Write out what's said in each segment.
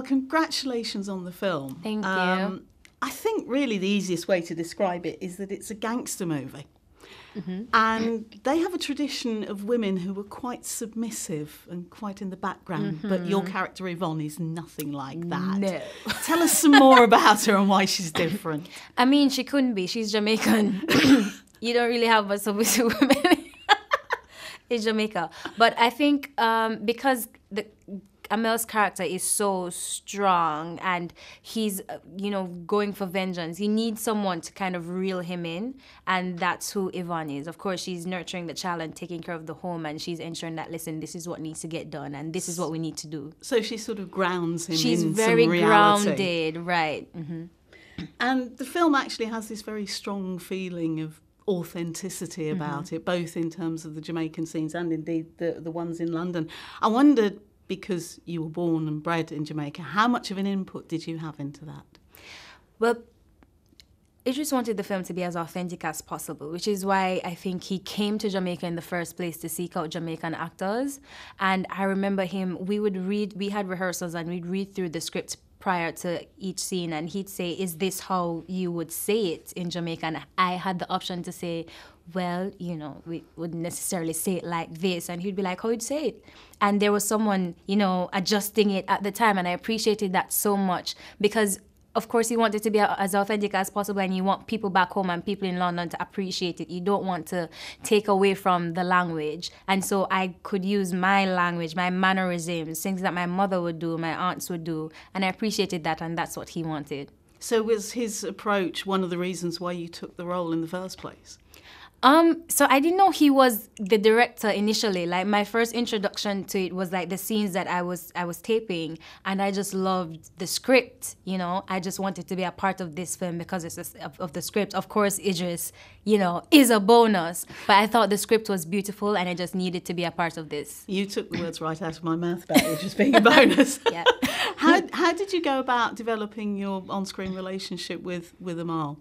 congratulations on the film. Thank you. I think really the easiest way to describe it is that it's a gangster movie. And they have a tradition of women who were quite submissive and quite in the background, but your character Yvonne is nothing like that. No. Tell us some more about her and why she's different. I mean, she couldn't be. She's Jamaican. You don't really have a submissive women in Jamaica. But I think because Amel's character is so strong and he's, going for vengeance. You need someone to kind of reel him in, and that's who Yvonne is. Of course, she's nurturing the child and taking care of the home, and she's ensuring that, listen, this is what needs to get done, and this is what we need to do. So she sort of grounds him She's in very some reality. grounded, right. And the film actually has this very strong feeling of authenticity about it, both in terms of the Jamaican scenes and indeed the ones in London. I wondered, because you were born and bred in Jamaica, how much of an input did you have into that? Well, Idris wanted the film to be as authentic as possible, which is why I think he came to Jamaica in the first place to seek out Jamaican actors. And I remember we had rehearsals and we'd read through the script prior to each scene, and he'd say, is this how you would say it in Jamaica? And I had the option to say, well, we wouldn't necessarily say it like this. And he'd be like, how would you say it? And there was someone, adjusting it at the time. And I appreciated that so much because, of course, you want it to be as authentic as possible, and you want people back home and people in London to appreciate it. You don't want to take away from the language. And so I could use my language, my mannerisms, things that my mother would do, my aunts would do. And I appreciated that, and that's what he wanted. So was his approach one of the reasons why you took the role in the first place? So I didn't know he was the director initially. Like, my first introduction to it was like the scenes that I was taping, and I just loved the script. I just wanted to be a part of this film because of the script. Of course, Idris, is a bonus, but I thought the script was beautiful, and I just needed to be a part of this. You took the words right out of my mouth about Idris being a bonus. Yeah. How did you go about developing your on-screen relationship with Aml?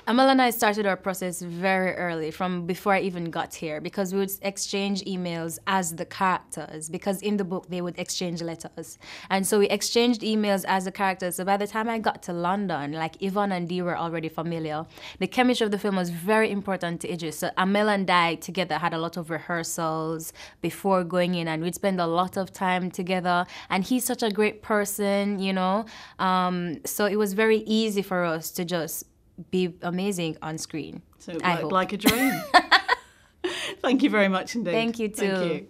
Aml and I started our process very early, from before I even got here, because we would exchange emails as the characters, because in the book they would exchange letters. And so we exchanged emails as the characters. So by the time I got to London, like, Yvonne and Dee were already familiar. The chemistry of the film was very important to Idris. So Aml and I together had a lot of rehearsals before going in, and we'd spend a lot of time together. And he's such a great person, so it was very easy for us to just be amazing on screen. So like a dream. Thank you very much indeed. Thank you too. Thank you.